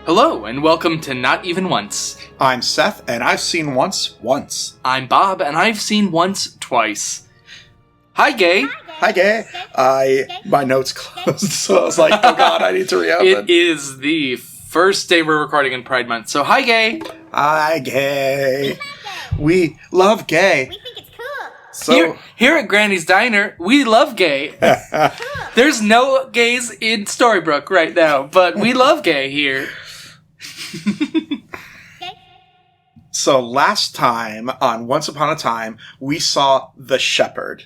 Hello, and welcome to Not Even Once. I'm Seth, and I've seen once. I'm Bob, and I've seen once twice. Hi, Gay. Hi, Gay. My notes closed, so I was like, oh god, I need to reopen. It is the first day we're recording in Pride Month, so hi, Gay. Hi, Gay. We love Gay. We think it's cool. So Here at Granny's Diner, we love Gay. There's no gays in Storybrooke right now, but we love Gay here. So last time on Once Upon a Time, we saw the Shepherd.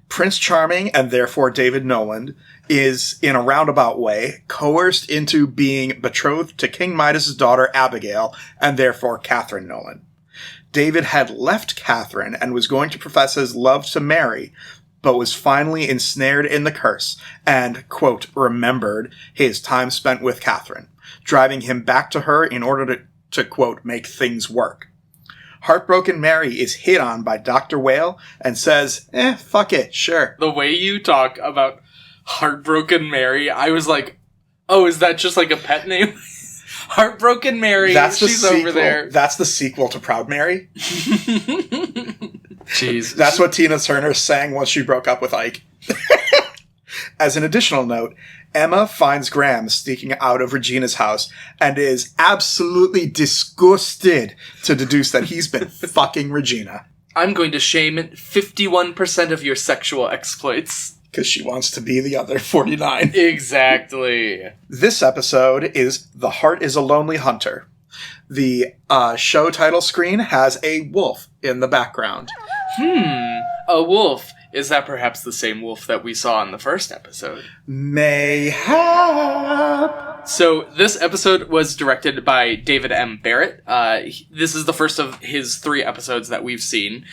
Prince Charming, and therefore David Noland, is, in a roundabout way, coerced into being betrothed to King Midas's daughter Abigail, and therefore Catherine Nolan. David had left Catherine and was going to profess his love to Mary, but was finally ensnared in the curse and, quote, remembered his time spent with Catherine, driving him back to her in order to quote, make things work. Heartbroken Mary is hit on by Dr. Whale and says, fuck it, sure. The way you talk about Heartbroken Mary, I was like, oh, is that just like a pet name? Heartbroken Mary, she's over there. That's the sequel to Proud Mary. Jeez. That's what Tina Turner sang once she broke up with Ike. As an additional note, Emma finds Graham sneaking out of Regina's house and is absolutely disgusted to deduce that he's been fucking Regina. I'm going to shame 51% of your sexual exploits. Because she wants to be the other 49. Exactly. This episode is The Heart is a Lonely Hunter. The show title screen has a wolf in the background. A wolf. Is that perhaps the same wolf that we saw in the first episode? Mayhap. So this episode was directed by David M. Barrett. This is the first of his 3 episodes that we've seen.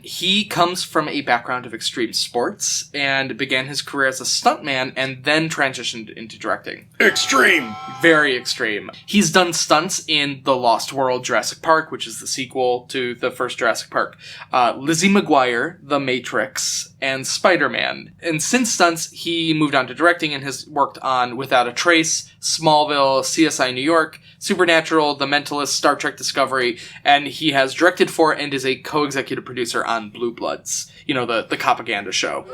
He comes from a background of extreme sports and began his career as a stuntman and then transitioned into directing. Extreme. Very extreme. He's done stunts in The Lost World Jurassic Park, which is the sequel to the first Jurassic Park, Lizzie McGuire, The Matrix, and Spider-Man. And since stunts, he moved on to directing and has worked on Without a Trace, Smallville, CSI New York, Supernatural, The Mentalist, Star Trek Discovery, and he has directed for and is a co-executive producer on Blue Bloods. You know, the propaganda show.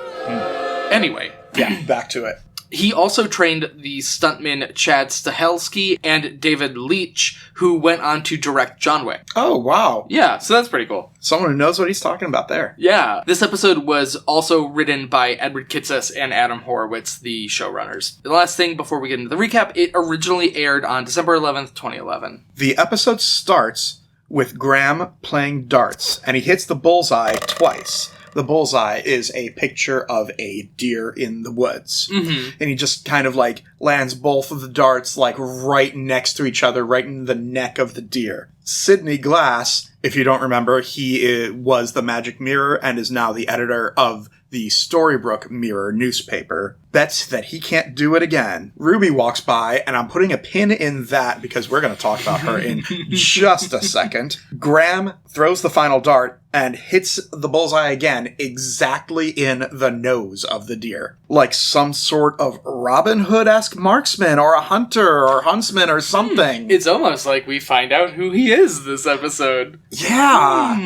Anyway. Yeah, back to it. He also trained the stuntman Chad Stahelski and David Leitch, who went on to direct John Wick. Oh, wow. Yeah, so that's pretty cool. Someone who knows what he's talking about there. Yeah. This episode was also written by Edward Kitsis and Adam Horowitz, the showrunners. The last thing before we get into the recap, it originally aired on December 11th, 2011. The episode starts with Graham playing darts, and he hits the bullseye twice. The bullseye is a picture of a deer in the woods. Mm-hmm. And he just kind of like lands both of the darts like right next to each other, right in the neck of the deer. Sidney Glass, if you don't remember, he was the Magic Mirror and is now the editor of the Storybrooke Mirror newspaper, bets that he can't do it again. Ruby walks by, and I'm putting a pin in that because we're going to talk about her in just a second. Graham throws the final dart and hits the bullseye again exactly in the nose of the deer. Like some sort of Robin Hood-esque marksman or a hunter or huntsman or something. It's almost like we find out who he is this episode. Yeah.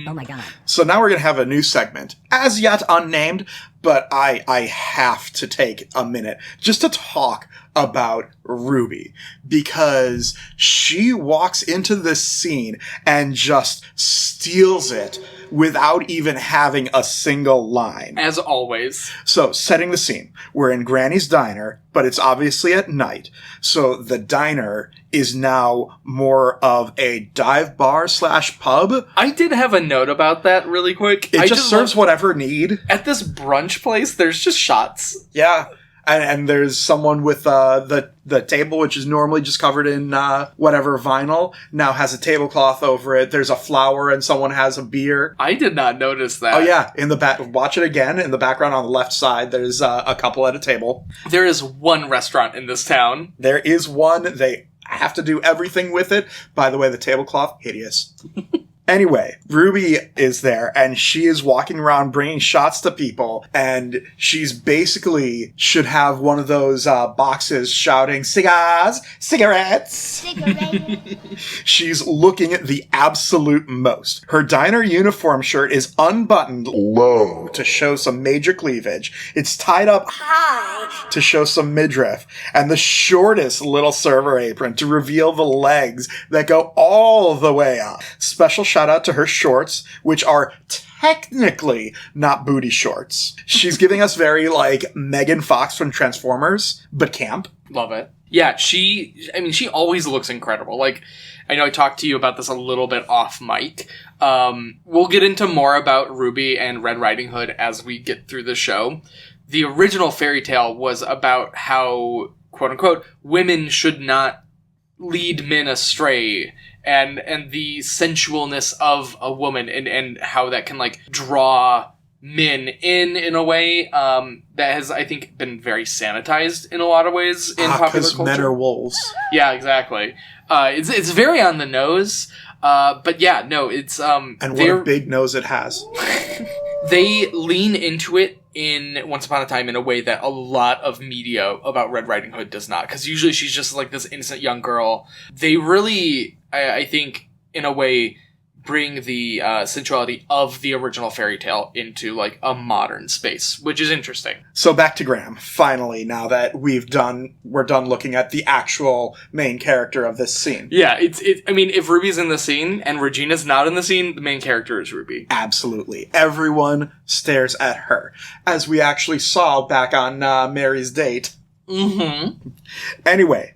Oh my god. So now we're going to have a new segment, as yet unnamed, but I have to take a minute just to talk about Ruby, because she walks into this scene and just steals it without even having a single line. As always. So, setting the scene. We're in Granny's diner, but it's obviously at night. So the diner is now more of a dive bar / pub. I did have a note about that really quick. It just serves whatever need. At this brunch place, there's just shots. Yeah. And there's someone with the table, which is normally just covered in whatever vinyl, now has a tablecloth over it. There's a flower and someone has a beer. I did not notice that. Oh, yeah. In the back, watch it again. In the background on the left side, there's a couple at a table. There is one restaurant in this town. There is one. They have to do everything with it. By the way, the tablecloth, hideous. Anyway, Ruby is there, and she is walking around bringing shots to people, and she's basically should have one of those boxes shouting, cigars, cigarettes. She's looking at the absolute most. Her diner uniform shirt is unbuttoned low to show some major cleavage. It's tied up high to show some midriff, and the shortest little server apron to reveal the legs that go all the way up. Special shout out to her shorts, which are technically not booty shorts. She's giving us very, like, Megan Fox from Transformers, but camp. Love it. Yeah, she always looks incredible. Like, I know I talked to you about this a little bit off mic. We'll get into more about Ruby and Red Riding Hood as we get through the show. The original fairy tale was about how, quote unquote, women should not lead men astray, and the sensualness of a woman, and how that can, like, draw men in a way that has, I think, been very sanitized in a lot of ways in popular culture. Because men are wolves. Yeah, exactly. It's very on the nose, but yeah, no, it's and what a big nose it has. They lean into it in Once Upon a Time in a way that a lot of media about Red Riding Hood does not. Because usually she's just like this innocent young girl. They really, I think, in a way, bring the sensuality of the original fairy tale into, like, a modern space, which is interesting. So back to Graham, finally, now that we're done looking at the actual main character of this scene. Yeah, I mean, if Ruby's in the scene and Regina's not in the scene, the main character is Ruby. Absolutely. Everyone stares at her, as we actually saw back on Mary's date. Mm-hmm. Anyway,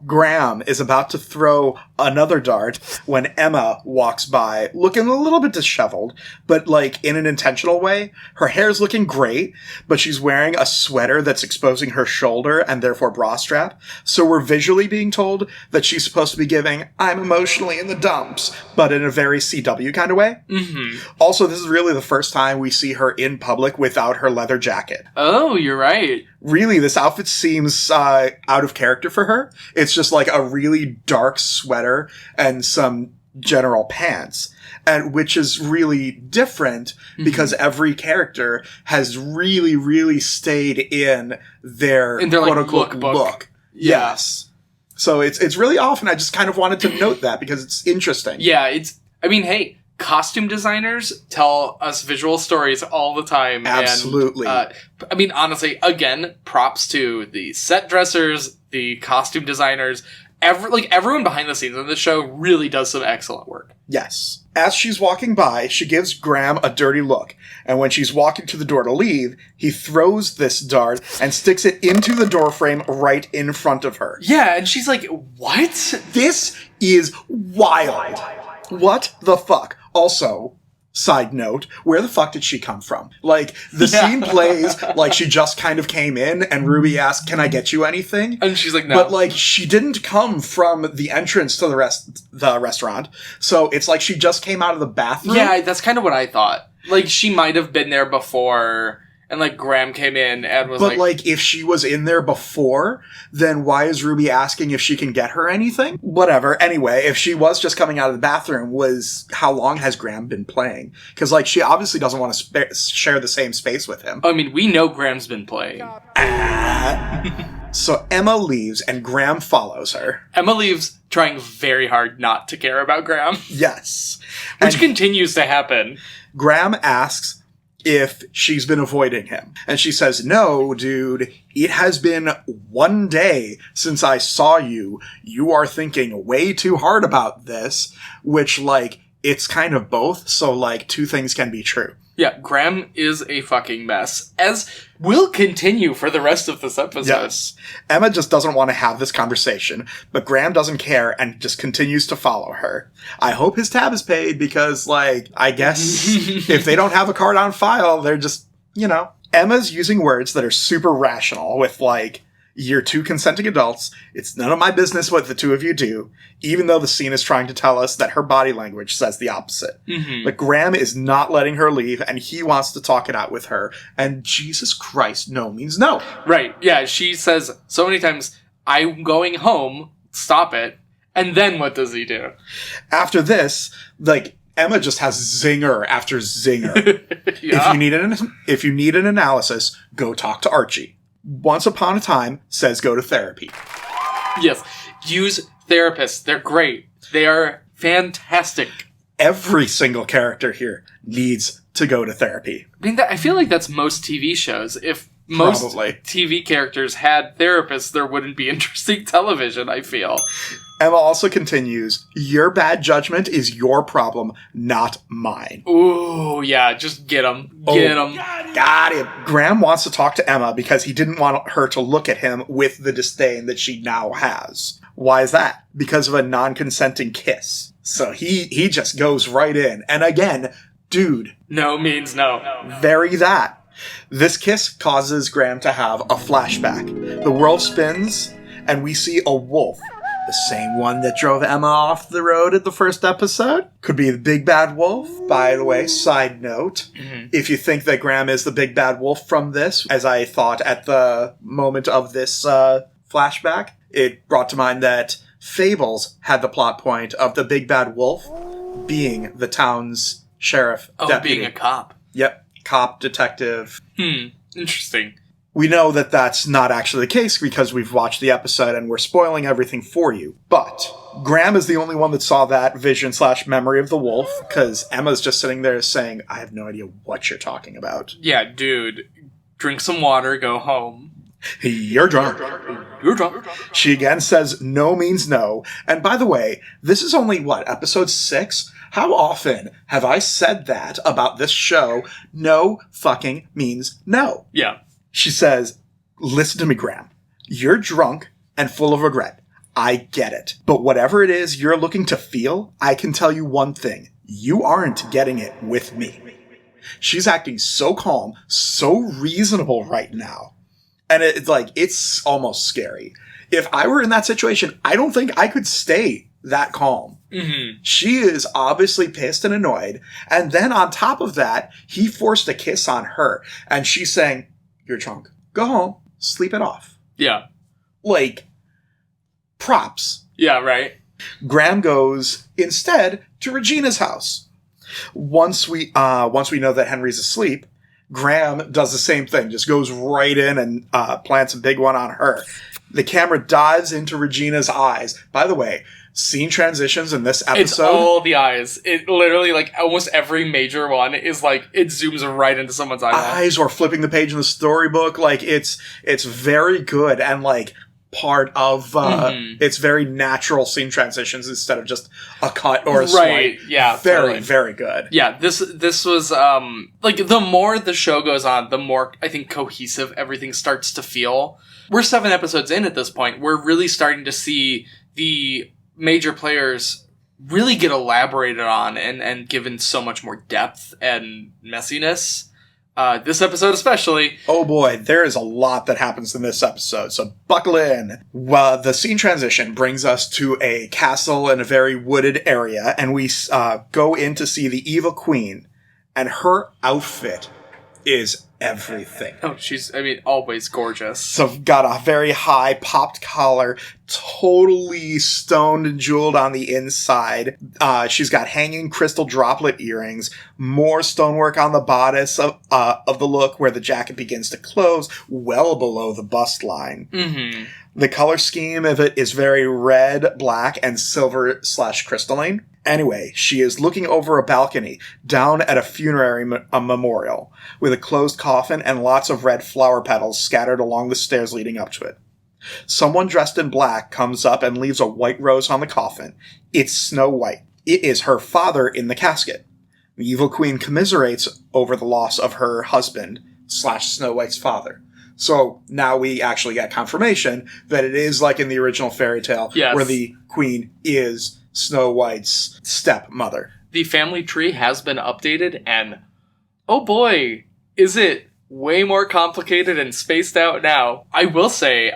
Graham is about to throw another dart when Emma walks by, looking a little bit disheveled, but, like, in an intentional way. Her hair's looking great, but she's wearing a sweater that's exposing her shoulder and therefore bra strap. So we're visually being told that she's supposed to be giving, I'm emotionally in the dumps, but in a very CW kind of way. Mm-hmm. Also, this is really the first time we see her in public without her leather jacket. Oh, you're right. Really, this outfit seems out of character for her. It's just like a really dark sweater and some general pants, and which is really different because every character has really, really stayed in their quote-unquote like, look. Yeah. Yes. So it's really off, and I just kind of wanted to note that because it's interesting. Yeah, hey, costume designers tell us visual stories all the time. Absolutely. And, honestly, again, props to the set dressers, the costume designers. Everyone behind the scenes on this show really does some excellent work. Yes. As she's walking by, she gives Graham a dirty look. And when she's walking to the door to leave, he throws this dart and sticks it into the doorframe right in front of her. Yeah, and she's like, what? This is wild. What the fuck? Also, side note, where the fuck did she come from? Like, the scene plays like she just kind of came in and Ruby asked, can I get you anything? And she's like, no. But, like, she didn't come from the entrance to the restaurant. So it's like she just came out of the bathroom. Yeah, that's kind of what I thought. Like, she might have been there before, and, like, Graham came in and was But, like, if she was in there before, then why is Ruby asking if she can get her anything? Whatever. Anyway, if she was just coming out of the bathroom, how long has Graham been playing? Because, like, she obviously doesn't want to share the same space with him. I mean, we know Graham's been playing. So Emma leaves and Graham follows her. Emma leaves trying very hard not to care about Graham. Yes. Which continues to happen. Graham asks if she's been avoiding him. And she says, no, dude, it has been 1 day since I saw you. You are thinking way too hard about this, which, like, it's kind of both. So, like, two things can be true. Yeah, Graham is a fucking mess, as will continue for the rest of this episode. Yes. Emma just doesn't want to have this conversation, but Graham doesn't care and just continues to follow her. I hope his tab is paid because, like, I guess if they don't have a card on file, they're just, Emma's using words that are super rational with, like, you're two consenting adults. It's none of my business what the two of you do, even though the scene is trying to tell us that her body language says the opposite. Mm-hmm. But Graham is not letting her leave, and he wants to talk it out with her. And Jesus Christ, no means no. Right. Yeah, she says so many times, I'm going home, stop it. And then what does he do? After this, like, Emma just has zinger after zinger. Yeah. If you need an analysis, go talk to Archie. Once Upon a Time says go to therapy. Yes. Use therapists. They're great. They are fantastic. Every single character here needs to go to therapy. I mean, I feel like that's most TV shows. If most TV characters had therapists, there wouldn't be interesting television, I feel. Emma also continues, your bad judgment is your problem, not mine. Ooh, yeah, just get him. Get him. Got him. Graham wants to talk to Emma because he didn't want her to look at him with the disdain that she now has. Why is that? Because of a non-consenting kiss. So he just goes right in. And again, dude. No means no. Very that. This kiss causes Graham to have a flashback. The world spins, and we see a wolf. The same one that drove Emma off the road at the first episode. Could be the big bad wolf. By the way, side note, if you think that Graham is the big bad wolf from this, as I thought at the moment of this flashback, it brought to mind that Fables had the plot point of the big bad wolf being the town's sheriff deputy. Being a cop. Yep. Cop, detective. Interesting. We know that that's not actually the case because we've watched the episode and we're spoiling everything for you. But Graham is the only one that saw that vision / memory of the wolf because Emma's just sitting there saying, I have no idea what you're talking about. Yeah, dude. Drink some water, go home. You're drunk. You're drunk. She again says no means no. And by the way, this is only, episode 6? How often have I said that about this show? No fucking means no. Yeah. She says, listen to me, Graham. You're drunk and full of regret. I get it. But whatever it is you're looking to feel, I can tell you one thing. You aren't getting it with me. She's acting so calm, so reasonable right now. And it's almost scary. If I were in that situation, I don't think I could stay that calm. She is obviously pissed and annoyed. And then on top of that, he forced a kiss on her. And she's saying, you're drunk. Go home. Sleep it off. Yeah. Props. Yeah, right. Graham goes instead to Regina's house. Once we know that Henry's asleep, Graham does the same thing. Just goes right in and plants a big one on her. The camera dives into Regina's eyes. By the way, scene transitions in this episode. It's all the eyes. It literally, almost every major one is it zooms right into someone's eyes or flipping the page in the storybook. It's very good and part of it's very natural scene transitions instead of just a cut or a swipe. Yeah, very totally. Very good. Yeah, this was the more the show goes on, the more I think cohesive everything starts to feel. We're 7 episodes in at this point. We're really starting to see the major players really get elaborated on and given so much more depth and messiness. This episode especially. Oh boy, there is a lot that happens in this episode, so buckle in. Well, the scene transition brings us to a castle in a very wooded area, and we go in to see the evil queen, and her outfit is everything. Oh, she's, always gorgeous. So got a very high popped collar, totally stoned and jeweled on the inside. She's got hanging crystal droplet earrings, more stonework on the bodice of the look where the jacket begins to close, well below the bust line. The color scheme of it is very red, black, and silver / crystalline. Anyway, she is looking over a balcony down at a funerary memorial with a closed coffin and lots of red flower petals scattered along the stairs leading up to it. Someone dressed in black comes up and leaves a white rose on the coffin. It's Snow White. It is her father in the casket. The evil queen commiserates over the loss of her husband / Snow White's father. So now we actually get confirmation that it is like in the original fairy tale where the queen is Snow White's stepmother. The family tree has been updated, and oh boy, is it way more complicated and spaced out now. I will say,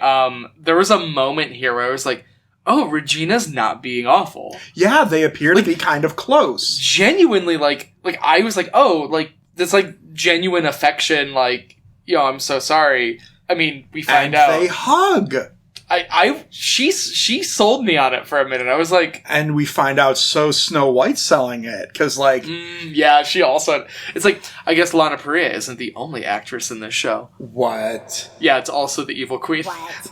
there was a moment here where I was like, oh, Regina's not being awful. Yeah, they appear to be kind of close. Genuinely, I was like, oh, this, genuine affection, I'm so sorry. We find out. And they hug. She sold me on it for a minute. I was like, and we find out so Snow White's selling it because like, yeah, she also. It's like I guess Lana Parrilla isn't the only actress in this show. what? Yeah, it's also the evil queen.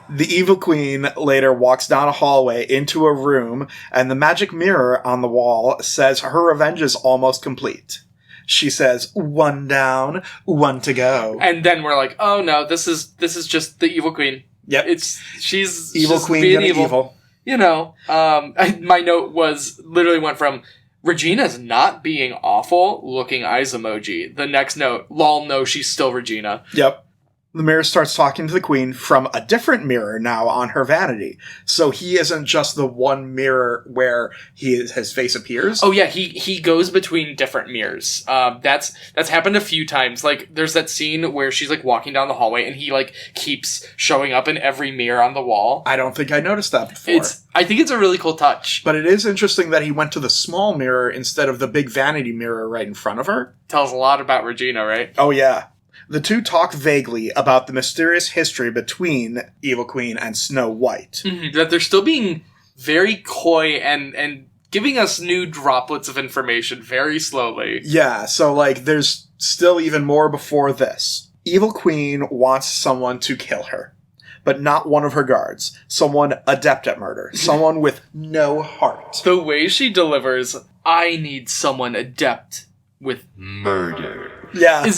The evil queen later walks down a hallway into a room, and the magic mirror on the wall says her revenge is almost complete. She says, 1 down, 1 to go. And then we're like, oh no, this is just the evil queen. Yep. She's evil just queen being gonna evil. You know, my note went from Regina's not being awful, looking eyes emoji. The next note, lol, no, she's still Regina. Yep. The mirror starts talking to the queen from a different mirror now on her vanity. So he isn't just the one mirror where his face appears. Oh yeah, he goes between different mirrors. That's happened a few times. Like there's that scene where she's like walking down the hallway and he like keeps showing up in every mirror on the wall. I don't think I noticed that before. I think it's a really cool touch. But it is interesting that he went to the small mirror instead of the big vanity mirror right in front of her. Tells a lot about Regina, right? Oh yeah. The two talk vaguely about the mysterious history between Evil Queen and Snow White. Mm-hmm. That they're still being very coy and giving us new droplets of information very slowly. Yeah, so like there's still even more before this. Evil Queen wants someone to kill her, but not one of her guards. Someone adept at murder. Someone with no heart. The way she delivers, I need someone adept with Murder. Yeah.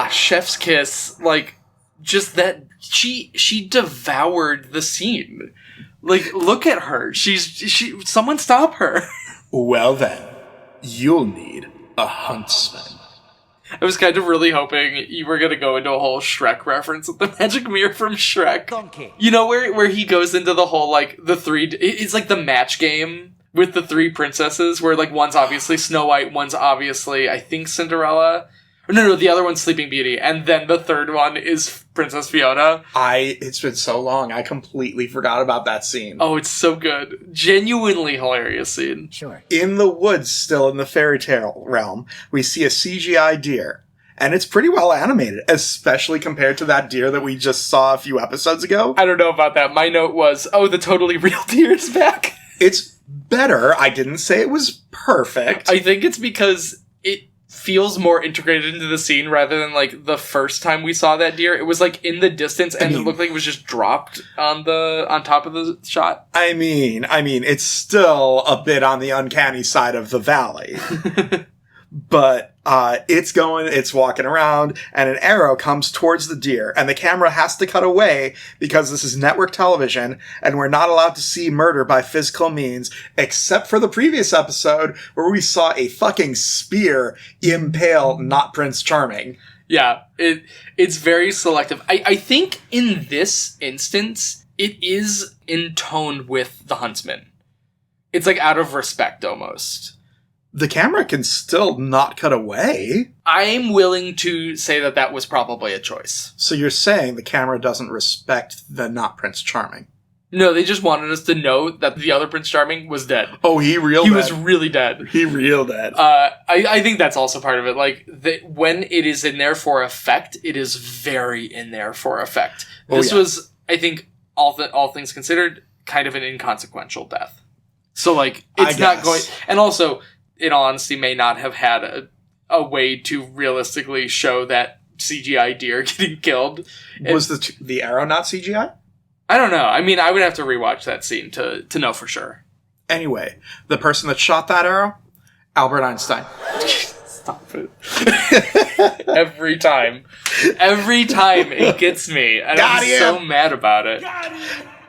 Chef's kiss, like, just that, she devoured the scene. Like, look at her. Someone stop her. Well then, you'll need a huntsman. I was kind of really hoping you were going to go into a whole Shrek reference with the magic mirror from Shrek. Donkey. You know, where he goes into the whole, like, it's like the match game with the 3 princesses, where, like, one's obviously Snow White, one's obviously, I think, Cinderella. No, the other one's Sleeping Beauty, and then the third one is Princess Fiona. It's been so long, I completely forgot about that scene. Oh, it's so good. Genuinely hilarious scene. Sure. In the woods, still in the fairy tale realm, we see a CGI deer. And it's pretty well animated, especially compared to that deer that we just saw a few episodes ago. I don't know about that. My note was, oh, the totally real deer is back. It's better. I didn't say it was perfect. I think it's because it feels more integrated into the scene rather than like the first time we saw that deer. It was like in the distance and it looked like it was just dropped on top of the shot. I mean, it's still a bit on the uncanny side of the valley. But it's walking around, and an arrow comes towards the deer, and the camera has to cut away because this is network television, and we're not allowed to see murder by physical means, except for the previous episode where we saw a fucking spear impale not Prince Charming. Yeah, it's very selective. I think in this instance, it is in tone with the Huntsman. It's like out of respect almost. The camera can still not cut away. I'm willing to say that was probably a choice. So you're saying the camera doesn't respect the not Prince Charming? No, they just wanted us to know that the other Prince Charming was dead. Oh, he was really dead. He real dead. I think that's also part of it. Like, when it is in there for effect, it is very in there for effect. This was, I think, all things considered, kind of an inconsequential death. So, like, it's not going... And also, in all honesty, may not have had a way to realistically show that CGI deer getting killed. Was the arrow not CGI? I don't know. I mean, I would have to rewatch that scene to know for sure. Anyway, the person that shot that arrow, Albert Einstein. Stop it. Every time it gets me. And I'm so mad about it.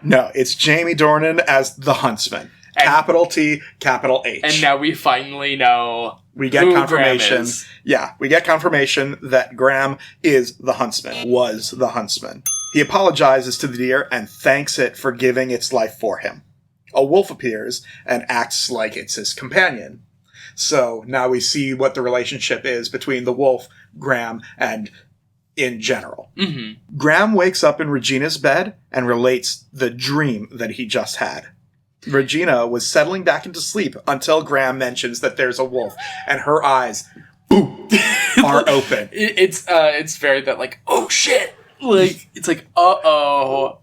No, it's Jamie Dornan as the Huntsman. Capital T, capital H. And now we finally know we get who confirmation. Graham is. Yeah, we get confirmation that Graham is the Huntsman, was the Huntsman. He apologizes to the deer and thanks it for giving its life for him. A wolf appears and acts like it's his companion. So now we see what the relationship is between the wolf, Graham, and in general. Mm-hmm. Graham wakes up in Regina's bed and relates the dream that he just had. Regina was settling back into sleep until Graham mentions that there's a wolf, and her eyes, boom, are open. It's very that, like, oh shit! Like, it's like, uh-oh.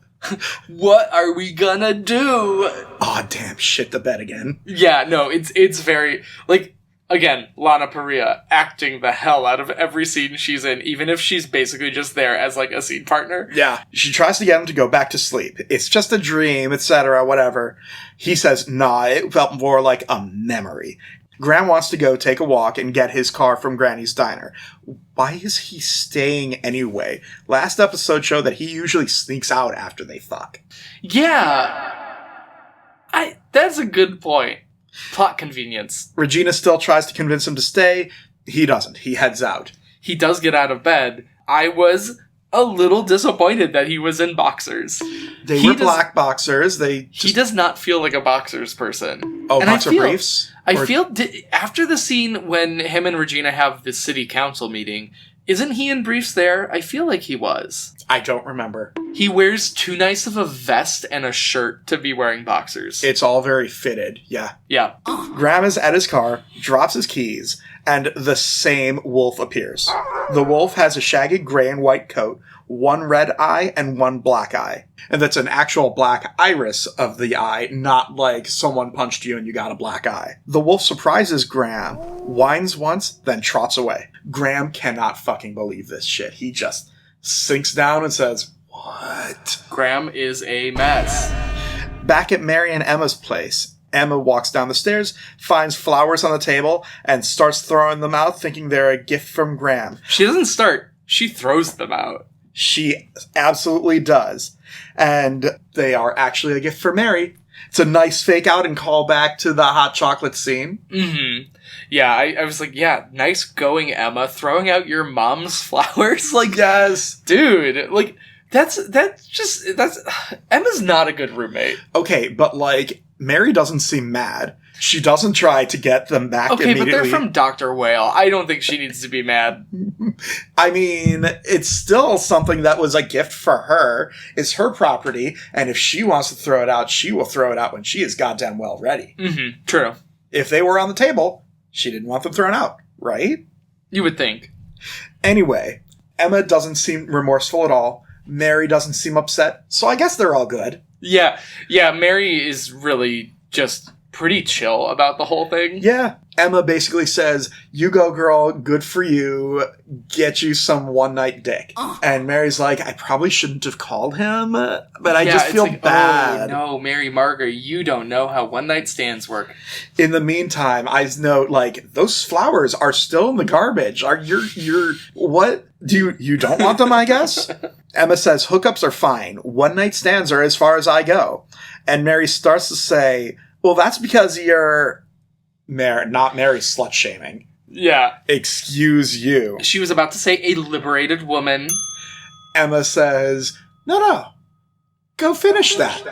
What are we gonna do? Oh, damn, shit the bed again. Yeah, no, it's very, like, again, Lana Parrilla acting the hell out of every scene she's in, even if she's basically just there as, like, a scene partner. Yeah. She tries to get him to go back to sleep. It's just a dream, etc., whatever. He says, nah, it felt more like a memory. Graham wants to go take a walk and get his car from Granny's diner. Why is he staying anyway? Last episode showed that he usually sneaks out after they fuck. Yeah. That's a good point. Plot convenience. Regina still tries to convince him to stay. He doesn't. He heads out. He does get out of bed. I was a little disappointed that he was in boxers. They were black boxers. He does not feel like a boxers person. Oh, and boxer briefs? After the scene when him and Regina have the city council meeting, isn't he in briefs there? I feel like he was. I don't remember. He wears too nice of a vest and a shirt to be wearing boxers. It's all very fitted, yeah. Yeah. Graham is at his car, drops his keys, and the same wolf appears. The wolf has a shaggy gray and white coat, one red eye and one black eye. And that's an actual black iris of the eye, not like someone punched you and you got a black eye. The wolf surprises Graham, whines once, then trots away. Graham cannot fucking believe this shit. He just sinks down and says, "What?" Graham is a mess. Back at Mary and Emma's place, Emma walks down the stairs, finds flowers on the table, and starts throwing them out, thinking they're a gift from Graham. She doesn't start. She throws them out. She absolutely does. And they are actually a gift for Mary. It's a nice fake out and call back to the hot chocolate scene. Mm-hmm. Yeah, I was like, yeah, nice going, Emma. Throwing out your mom's flowers? Like, yes. Dude, like, that's Emma's not a good roommate. Okay, but like, Mary doesn't seem mad. She doesn't try to get them back immediately. Okay, but they're from Dr. Whale. I don't think she needs to be mad. I mean, it's still something that was a gift for her. It's her property, and if she wants to throw it out, she will throw it out when she is goddamn well ready. Mm-hmm, true. If they were on the table, she didn't want them thrown out, right? You would think. Anyway, Emma doesn't seem remorseful at all. Mary doesn't seem upset, so I guess they're all good. Yeah, Mary is really just pretty chill about the whole thing. Yeah. Emma basically says, "You go, girl, good for you, get you some one-night dick." And Mary's like, "I probably shouldn't have called him, but I just feel like, bad." Oh, no, Mary Margaret, you don't know how one-night stands work. In the meantime, I note, like, those flowers are still in the garbage. What? You don't want them, I guess? Emma says, "Hookups are fine. One-night stands are as far as I go." And Mary starts to say, "Well, that's because you're..." Not Mary slut-shaming. Yeah. Excuse you. She was about to say a liberated woman. Emma says, No. Go finish that.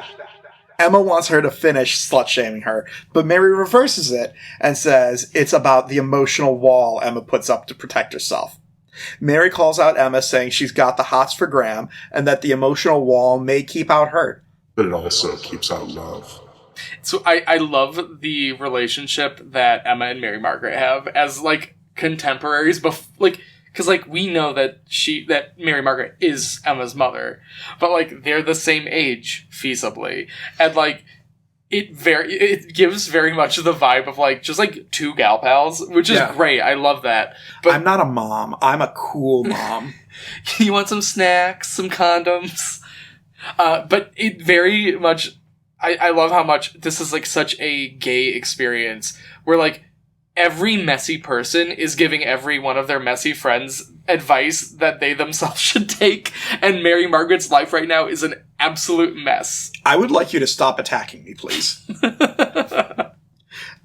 Emma wants her to finish slut-shaming her, but Mary reverses it and says it's about the emotional wall Emma puts up to protect herself. Mary calls out Emma, saying she's got the hots for Graham and that the emotional wall may keep out hurt. But it also keeps out love. So I love the relationship that Emma and Mary Margaret have as, like, contemporaries, because, like, we know that Mary Margaret is Emma's mother, but, like, they're the same age, feasibly, and, like, it gives very much the vibe of, like, just, like, two gal pals, which is great. I love that. But I'm not a mom. I'm a cool mom. You want some snacks, some condoms, but it very much... I love how much this is, like, such a gay experience where, like, every messy person is giving every one of their messy friends advice that they themselves should take, and Mary Margaret's life right now is an absolute mess. I would like you to stop attacking me, please.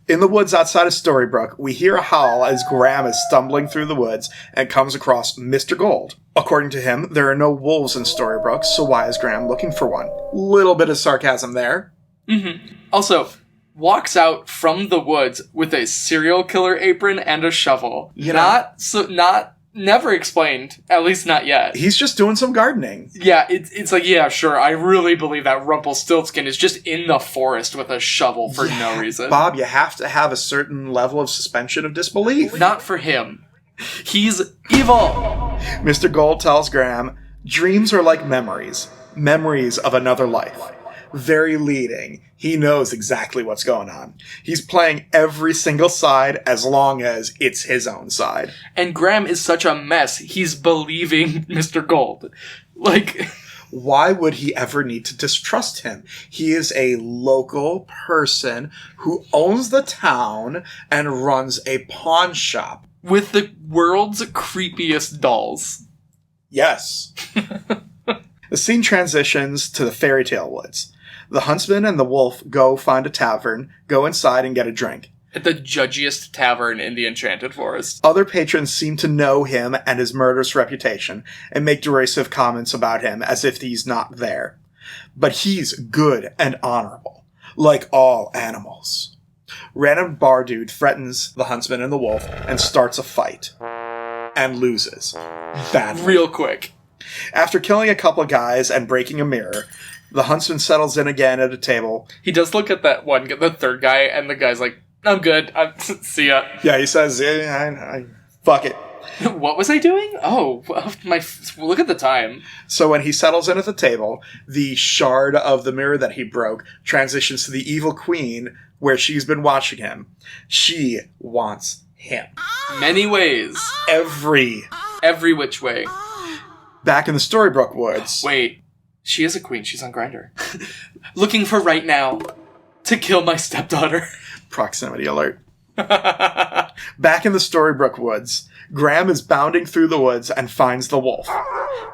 In the woods outside of Storybrooke, we hear a howl as Graham is stumbling through the woods and comes across Mr. Gold. According to him, there are no wolves in Storybrooke, so why is Graham looking for one? Little bit of sarcasm there. Mm-hmm. Also, walks out from the woods with a serial killer apron and a shovel. Never explained, at least not yet. He's just doing some gardening. Yeah, it's like, yeah, sure, I really believe that Rumpelstiltskin is just in the forest with a shovel for no reason. Bob, you have to have a certain level of suspension of disbelief. Not for him. He's evil! Mr. Gold tells Graham, dreams are like memories. memories of another life. Very leading. He knows exactly what's going on. He's playing every single side as long as it's his own side. And Graham is such a mess. He's believing Mr. Gold. Like, why would he ever need to distrust him? He is a local person who owns the town and runs a pawn shop. With the world's creepiest dolls. Yes. The scene transitions to the fairy tale woods. The huntsman and the wolf go find a tavern, go inside and get a drink. At the judgiest tavern in the Enchanted Forest. Other patrons seem to know him and his murderous reputation, and make derisive comments about him as if he's not there. But he's good and honorable, like all animals. Random bar dude threatens the huntsman and the wolf and starts a fight. And loses. Badly. Real quick. After killing a couple of guys and breaking a mirror, the huntsman settles in again at a table. He does look at that one, the third guy, and the guy's like, I'm good. See ya. Yeah, he says, I fuck it. What was I doing? Oh, look at the time. So when he settles in at the table, the shard of the mirror that he broke transitions to the evil queen where she's been watching him. She wants him. Many ways. Every which way. Back in the Storybrooke woods. Wait, she is a queen. She's on Grindr. Looking for right now to kill my stepdaughter. Proximity alert. Back in the Storybrooke woods, Graham is bounding through the woods and finds the wolf.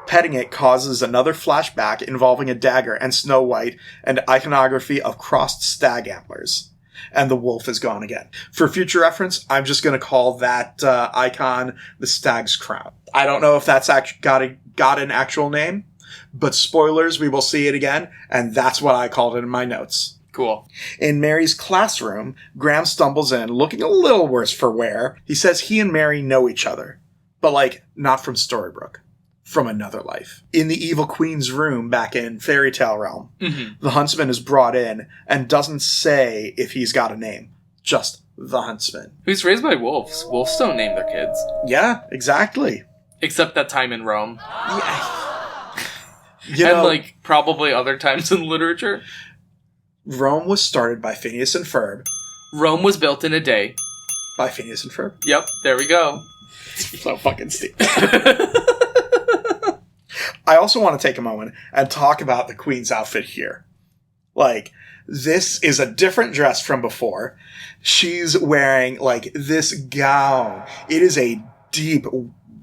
Petting it causes another flashback involving a dagger and Snow White and iconography of crossed stag antlers. And the wolf is gone again. For future reference, I'm just going to call that icon the stag's crown. I don't know if that's got an actual name, but spoilers, we will see it again, and that's what I called it in my notes. Cool. In Mary's classroom, Graham stumbles in, looking a little worse for wear. He says he and Mary know each other, but not from Storybrooke. From another life. In the evil queen's room back in Fairy Tale Realm, the huntsman is brought in and doesn't say if he's got a name. Just the huntsman. Who's raised by wolves. Wolves don't name their kids. Yeah, exactly. Except that time in Rome. Yeah. And probably other times in literature. Rome was started by Phineas and Ferb. Rome was built in a day. By Phineas and Ferb. Yep, there we go. So fucking stupid. I also want to take a moment and talk about the queen's outfit here. This is a different dress from before. She's wearing, this gown. It is a deep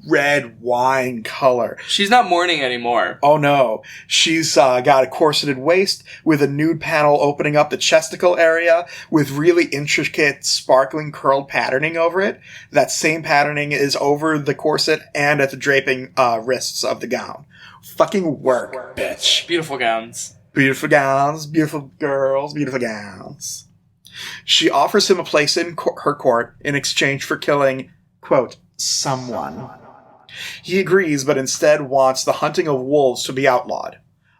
red wine color. She's not mourning anymore. Oh no. She's got a corseted waist with a nude panel opening up the chesticle area with really intricate sparkling curled patterning over it. That same patterning is over the corset and at the draping wrists of the gown. Fucking work, bitch. Beautiful gowns. Beautiful gowns, beautiful girls, beautiful gowns. She offers him a place in her court in exchange for killing, quote, someone. He agrees, but instead wants the hunting of wolves to be outlawed.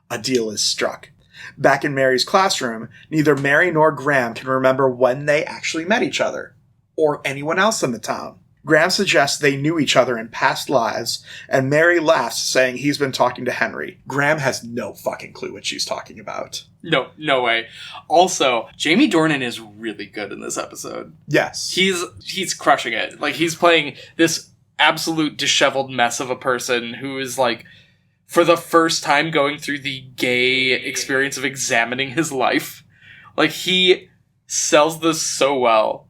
A deal is struck. Back in Mary's classroom, neither Mary nor Graham can remember when they actually met each other, or anyone else in the town. Graham suggests they knew each other in past lives, and Mary laughs, saying he's been talking to Henry. Graham has no fucking clue what she's talking about. No way. Also, Jamie Dornan is really good in this episode. Yes. He's crushing it. He's playing this absolute disheveled mess of a person who is, for the first time going through the gay experience of examining his life. He sells this so well.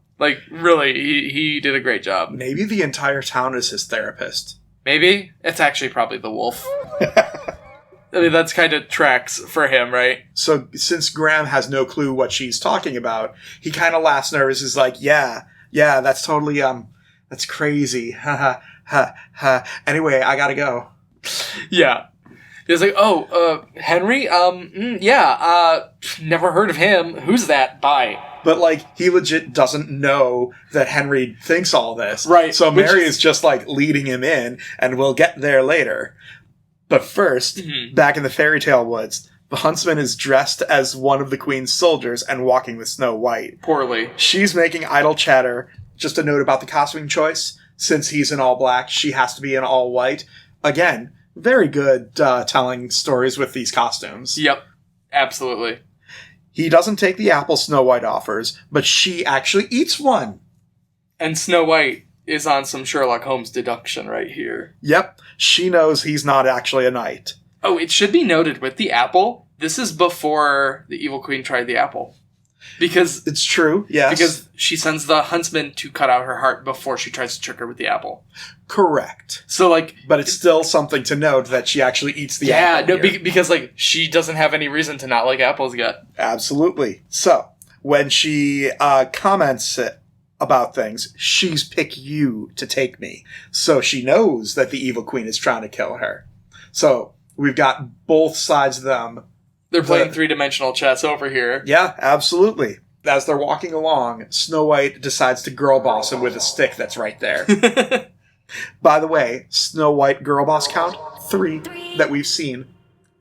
Really, he did a great job. Maybe the entire town is his therapist. Maybe? It's actually probably the wolf. I mean, that's kind of tracks for him, right? So, since Graham has no clue what she's talking about, he kind of laughs nervous, is like, yeah, that's totally, that's crazy. Ha ha ha ha. Anyway, I gotta go. Yeah. He's like, Henry? Never heard of him. Who's that? Bye. But, he legit doesn't know that Henry thinks all this. Right. So Mary is just, leading him in, and we'll get there later. But first, back in the fairy tale woods, the huntsman is dressed as one of the queen's soldiers and walking with Snow White. Poorly. She's making idle chatter. Just a note about the costuming choice. Since he's in all black, she has to be in all white. Again, Very good telling stories with these costumes. Yep. Absolutely. He doesn't take the apple Snow White offers, but she actually eats one. And Snow White is on some Sherlock Holmes deduction right here. Yep, she knows he's not actually a knight. Oh, it should be noted with the apple, this is before the evil queen tried the apple. Because it's true, yes. Because she sends the huntsman to cut out her heart before she tries to trick her with the apple. Correct. So, like... But it's still something to note that she actually eats the apple. Yeah, no, because, like, she doesn't have any reason to not like apples yet. Absolutely. So, when she comments about things, she's pick you to take me. So she knows that the evil queen is trying to kill her. So, we've got both sides of them. They're playing three-dimensional chess over here. Yeah, absolutely. As they're walking along, Snow White decides to girl boss him with a stick that's right there. By the way, Snow White girl boss count, 3 that we've seen.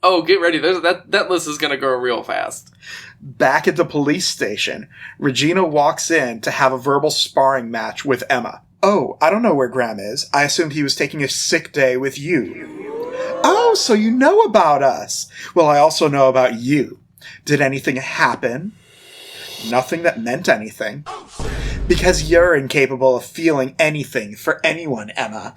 Oh, get ready. That list is going to grow real fast. Back at the police station, Regina walks in to have a verbal sparring match with Emma. Oh, I don't know where Graham is. I assumed he was taking a sick day with you. Oh, so you know about us. Well, I also know about you. Did anything happen? Nothing that meant anything. Because you're incapable of feeling anything for anyone, Emma.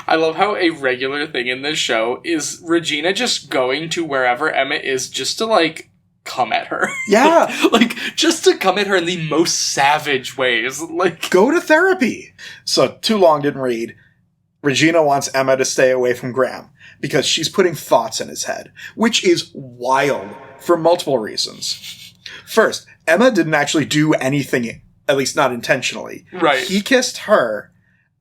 I love how a regular thing in this show is Regina just going to wherever Emma is just to, like, come at her. Yeah. Like, just to come at her in the most savage ways. Like, go to therapy. So, too long didn't read. Regina wants Emma to stay away from Graham because she's putting thoughts in his head, which is wild for multiple reasons. First, Emma didn't actually do anything, at least not intentionally. Right. He kissed her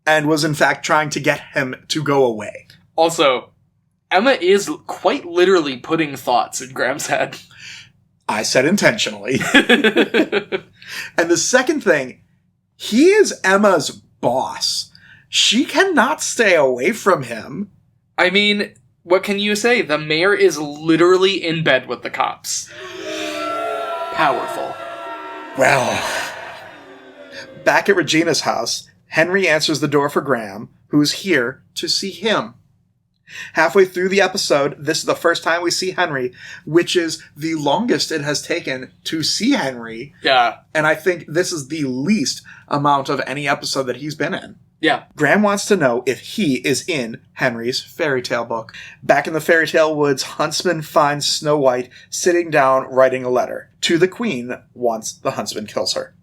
and was in fact trying to get him to go away. Also, Emma is quite literally putting thoughts in Graham's head. I said intentionally. And the second thing, he is Emma's boss. She cannot stay away from him. I mean, what can you say? The mayor is literally in bed with the cops. Powerful. Well, back at Regina's house, Henry answers the door for Graham, who's here to see him. Halfway through the episode, this is the first time we see Henry, which is the longest it has taken to see Henry. Yeah. And I think this is the least amount of any episode that he's been in. Yeah. Graham wants to know if he is in Henry's fairy tale book. Back in the fairy tale woods, Huntsman finds Snow White sitting down writing a letter to the queen once the huntsman kills her.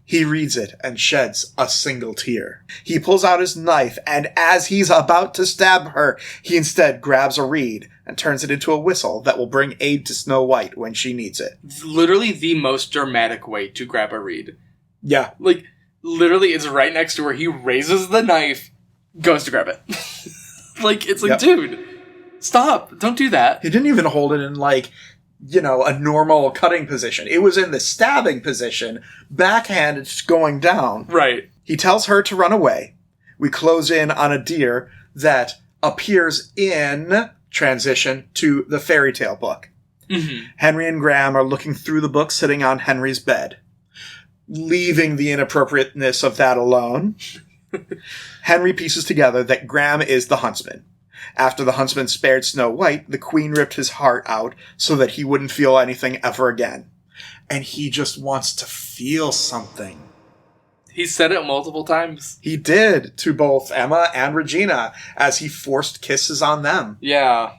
He reads it and sheds a single tear. He pulls out his knife, and as he's about to stab her, he instead grabs a reed and turns it into a whistle that will bring aid to Snow White when she needs it. It's literally the most dramatic way to grab a reed. Yeah. Like, literally, it's right next to where he raises the knife, goes to grab it. Like, it's like, yep. Dude, stop. Don't do that. He didn't even hold it in, like, you know, a normal cutting position. It was in the stabbing position, backhand, it's going down. Right. He tells her to run away. We close in on a deer that appears in transition to the fairy tale book. Mm-hmm. Henry and Graham are looking through the book sitting on Henry's bed. Leaving the inappropriateness of that alone, Henry pieces together that Graham is the huntsman. After the huntsman spared Snow White, the queen ripped his heart out so that he wouldn't feel anything ever again. And he just wants to feel something. He said it multiple times. He did, to both Emma and Regina, as he forced kisses on them. Yeah.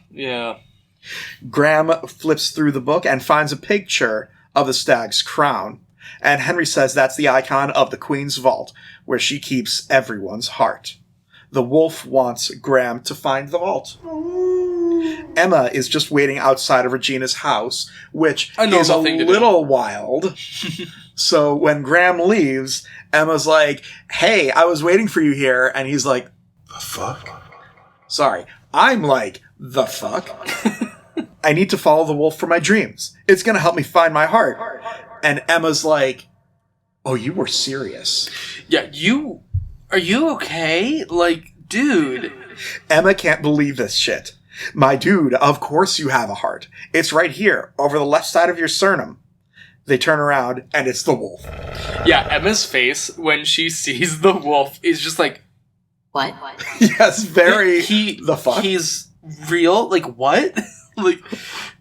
Graham flips through the book and finds a picture of the stag's crown. And Henry says that's the icon of the queen's vault, where she keeps everyone's heart. The wolf wants Graham to find the vault. Emma is just waiting outside of Regina's house, which is a little wild. So when Graham leaves, Emma's like, hey, I was waiting for you here. And he's like, the fuck? Sorry, I'm like, the fuck? I need to follow the wolf for my dreams. It's going to help me find my heart. And Emma's like, oh, you were serious. Yeah, are you okay? Like, dude. Emma can't believe this shit. My dude, of course you have a heart. It's right here, over the left side of your sternum. They turn around, and it's the wolf. Yeah, Emma's face when she sees the wolf is just like... What? Yes, very... The fuck? He's real? Like, what? Like,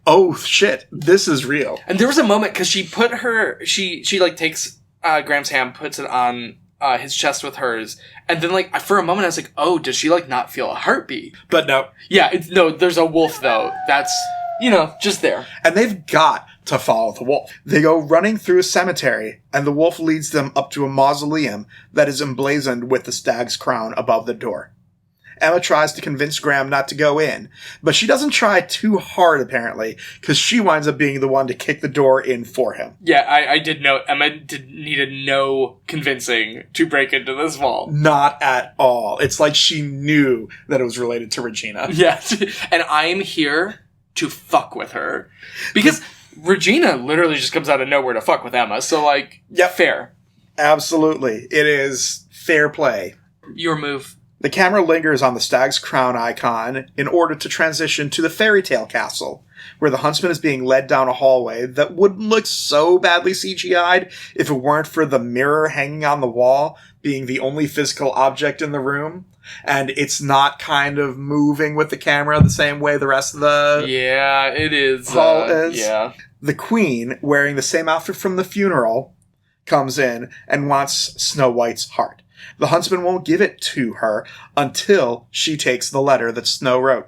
oh shit, this is real. and there was a moment because she put her, she like takes Graham's hand, puts it on his chest with hers, and then like for a moment I was like, oh, does she like not feel a heartbeat? But no. Yeah, no, there's a wolf though. That's, just there. And they've got to follow the wolf. They go running through a cemetery, and the wolf leads them up to a mausoleum that is emblazoned with the stag's crown above the door. Emma tries to convince Graham not to go in, but she doesn't try too hard, apparently, because she winds up being the one to kick the door in for him. Yeah, I did note Emma needed no convincing to break into this vault. Not at all. It's like she knew that it was related to Regina. Yeah, and I'm here to fuck with her. Because Regina literally just comes out of nowhere to fuck with Emma, so like, yep. Fair. Absolutely. It is fair play. Your move. The camera lingers on the stag's crown icon in order to transition to the fairy tale castle, where the huntsman is being led down a hallway that wouldn't look so badly CGI'd if it weren't for the mirror hanging on the wall being the only physical object in the room, and it's not kind of moving with the camera the same way the rest of the Yeah, it is. hall is. Yeah. The queen, wearing the same outfit from the funeral, comes in and wants Snow White's heart. The huntsman won't give it to her until she takes the letter that Snow wrote.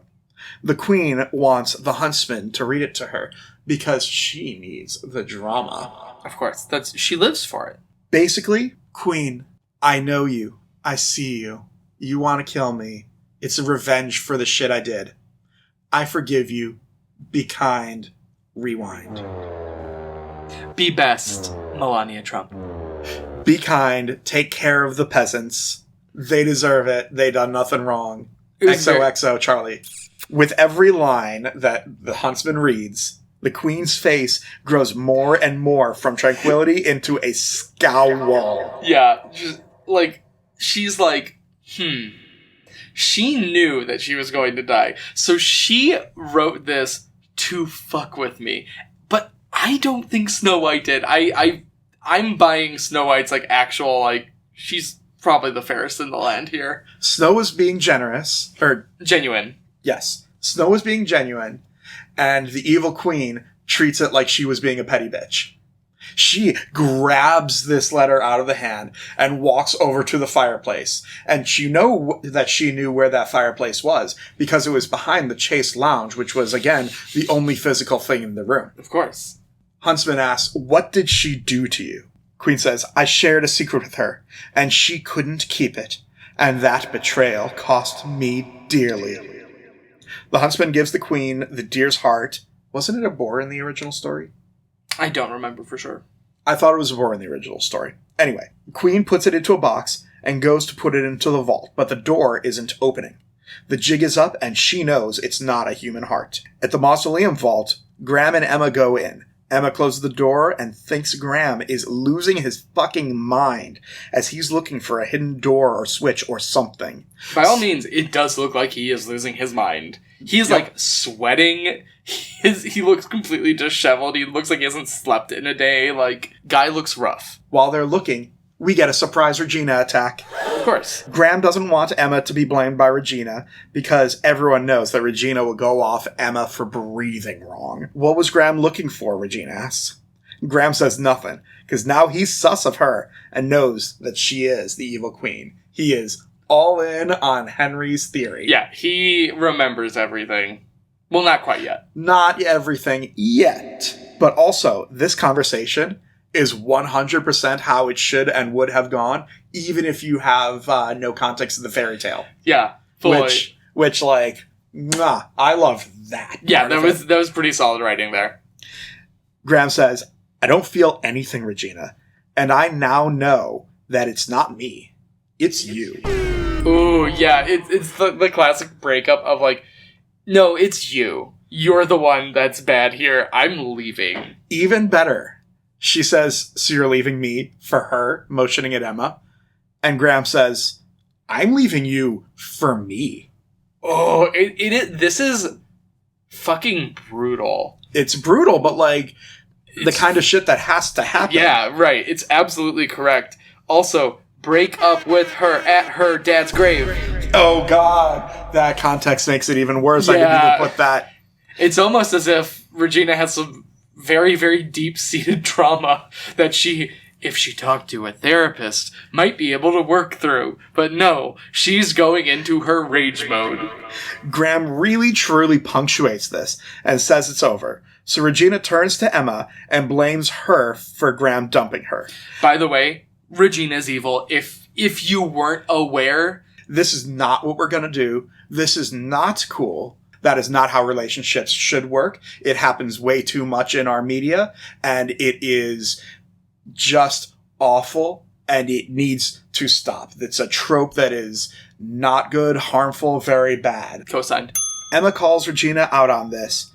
The queen wants the huntsman to read it to her because she needs the drama. Of course. She lives for it. Basically, Queen, I know you. I see you. You want to kill me. It's a revenge for the shit I did. I forgive you. Be kind. Rewind. Be best, Melania Trump. Be kind. Take care of the peasants. They deserve it. They done nothing wrong. XOXO, Charlie. With every line that the huntsman reads, the queen's face grows more and more from tranquility into a scowl. Yeah, just like, she's like, She knew that she was going to die. So she wrote this to fuck with me. But I don't think Snow White did. I'm buying Snow White's like actual, like, she's probably the fairest in the land here. Snow is being generous, or genuine. Yes. Snow is being genuine, and the evil queen treats it like she was being a petty bitch. She grabs this letter out of the hand and walks over to the fireplace. And she knew where that fireplace was because it was behind the Chase Lounge, which was, again, the only physical thing in the room. Of course. Huntsman asks, what did she do to you? Queen says, I shared a secret with her, and she couldn't keep it. And that betrayal cost me dearly. The huntsman gives the queen the deer's heart. Wasn't it a boar in the original story? I don't remember for sure. I thought it was a boar in the original story. Anyway, Queen puts it into a box and goes to put it into the vault, but the door isn't opening. The jig is up, and she knows it's not a human heart. At the mausoleum vault, Graham and Emma go in. Emma closes the door and thinks Graham is losing his fucking mind as he's looking for a hidden door or switch or something. By all means, it does look like he is losing his mind. He's like sweating. He looks completely disheveled. He looks like he hasn't slept in a day. Like, guy looks rough. While they're looking, we get a surprise Regina attack. Of course. Graham doesn't want Emma to be blamed by Regina because everyone knows that Regina will go off Emma for breathing wrong. What was Graham looking for, Regina asks. Graham says nothing because now he's sus of her and knows that she is the evil queen. He is all in on Henry's theory. Yeah, he remembers everything. Well, not quite yet. Not everything yet. But also, this conversation is 100% how it should and would have gone, even if you have no context of the fairy tale. Yeah, fully. Which like, I love that. Yeah, that was pretty solid writing there. Graham says, I don't feel anything, Regina, and I now know that it's not me. It's you. Ooh, yeah, it's the classic breakup of like, no, it's you. You're the one that's bad here. I'm leaving. Even better. She says, so you're leaving me for her, motioning at Emma. And Graham says, I'm leaving you for me. Oh, this is fucking brutal. It's brutal, but like, the kind of shit that has to happen. Yeah, right. It's absolutely correct. Also, break up with her at her dad's grave. Oh, God. That context makes it even worse. I didn't even put that. It's almost as if Regina has some very, very deep-seated trauma that she, if she talked to a therapist, might be able to work through. But no, she's going into her rage mode. Graham really, truly punctuates this and says it's over. So Regina turns to Emma and blames her for Graham dumping her. By the way, Regina's evil. If you weren't aware... This is not what we're going to do. This is not cool. That is not how relationships should work. It happens way too much in our media, and it is just awful, and it needs to stop. It's a trope that is not good, harmful, very bad. Co-signed. Emma calls Regina out on this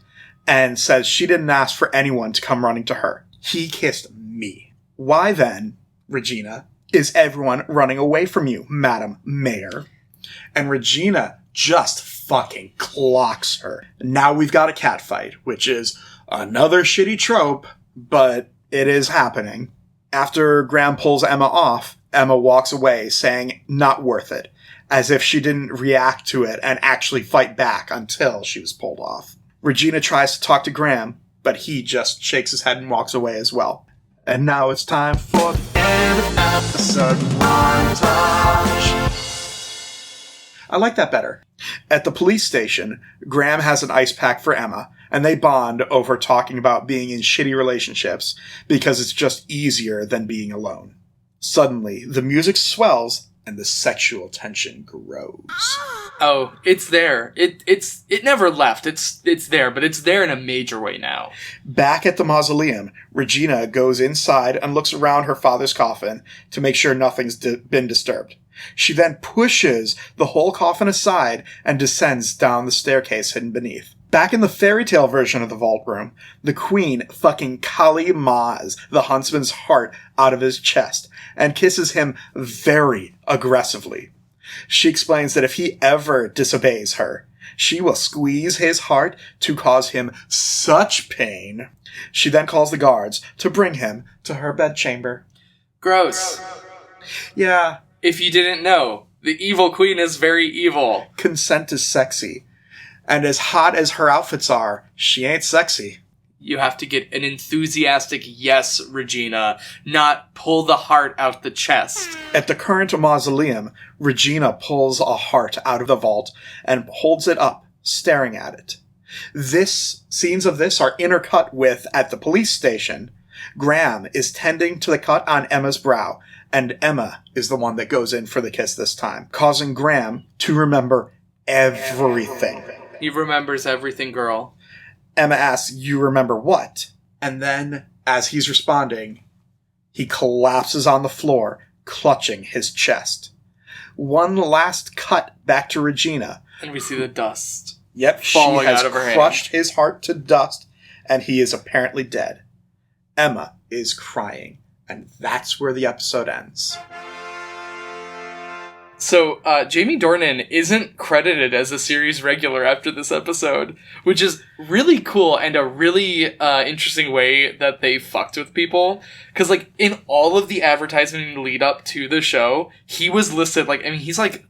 and says she didn't ask for anyone to come running to her. He kissed me. Why then, Regina, is everyone running away from you, Madam Mayor? And Regina just fucking clocks her. Now we've got a catfight, which is another shitty trope, but it is happening. After Graham pulls Emma off, Emma walks away saying, not worth it, as if she didn't react to it and actually fight back until she was pulled off. Regina tries to talk to Graham, but he just shakes his head and walks away as well. And now it's time for the end of episode montage. I like that better. At the police station, Graham has an ice pack for Emma, and they bond over talking about being in shitty relationships because it's just easier than being alone. Suddenly, the music swells and the sexual tension grows. Oh, it's there. It never left. It's there, but it's there in a major way now. Back at the mausoleum, Regina goes inside and looks around her father's coffin to make sure nothing's been disturbed. She then pushes the whole coffin aside and descends down the staircase hidden beneath. Back in the fairy tale version of the vault room, the queen fucking Kali maws the huntsman's heart out of his chest and kisses him very aggressively. She explains that if he ever disobeys her, she will squeeze his heart to cause him such pain. She then calls the guards to bring him to her bedchamber. Gross. Yeah. If you didn't know, the evil queen is very evil. Consent is sexy. And as hot as her outfits are, she ain't sexy. You have to get an enthusiastic yes, Regina, not pull the heart out the chest. At the current mausoleum, Regina pulls a heart out of the vault and holds it up, staring at it. Scenes of this are intercut with, at the police station, Graham is tending to the cut on Emma's brow, and Emma is the one that goes in for the kiss this time, causing Graham to remember everything. He remembers everything, girl. Emma asks, you remember what? And then, as he's responding, he collapses on the floor, clutching his chest. One last cut back to Regina. And we see the dust. Yep, falling she has out of her crushed hand. his heart to dust, and he is apparently dead. Emma is crying, and that's where the episode ends. So, Jamie Dornan isn't credited as a series regular after this episode, which is really cool and a really interesting way that they fucked with people. Because, like, in all of the advertising lead up to the show, he was listed, like, I mean, he's like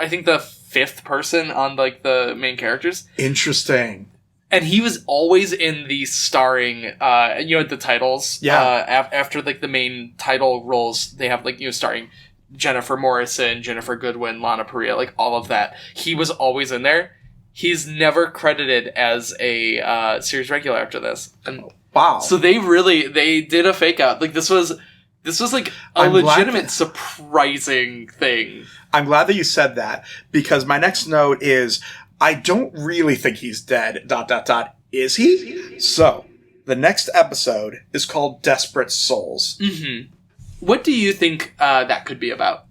I think the fifth person on, like, the main characters. Interesting. And he was always in the starring, the titles. Yeah. After, like, the main title roles, they have, like, starring Jennifer Morrison, Jennifer Goodwin, Lana Parrilla, like all of that. He was always in there. He's never credited as a series regular after this. And wow. So they did a fake out. Like this was like a legitimate surprising thing. I'm glad that you said that, because my next note is, I don't really think he's dead, ... Is he? So, the next episode is called Desperate Souls. Mm-hmm. What do you think that could be about?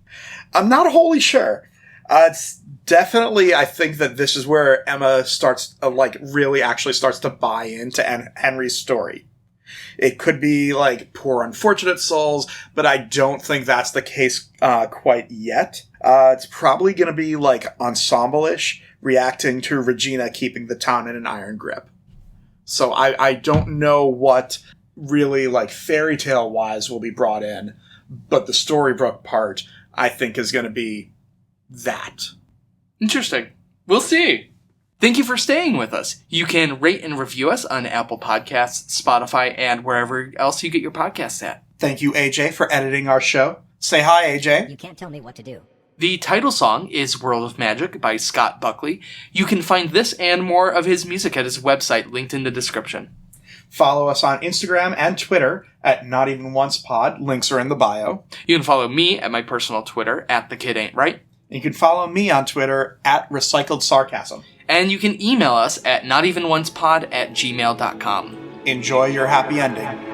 I'm not wholly sure. It's definitely, I think that this is where Emma starts, really actually starts to buy into Henry's story. It could be, like, poor unfortunate souls, but I don't think that's the case quite yet. It's probably going to be, like, ensemble-ish, reacting to Regina keeping the town in an iron grip. So I don't know what really, like, fairy tale-wise will be brought in, but the Storybrooke part, I think, is going to be that. Interesting. We'll see. Thank you for staying with us. You can rate and review us on Apple Podcasts, Spotify, and wherever else you get your podcasts at. Thank you, AJ, for editing our show. Say hi, AJ. You can't tell me what to do. The title song is World of Magic by Scott Buckley. You can find this and more of his music at his website, linked in the description. Follow us on Instagram and Twitter at NotEvenOncePod. Links are in the bio. You can follow me at my personal Twitter, at TheKidAin'tRight. You can follow me on Twitter at Recycled Sarcasm. And you can email us at notevenoncepod@gmail.com. Enjoy your happy ending.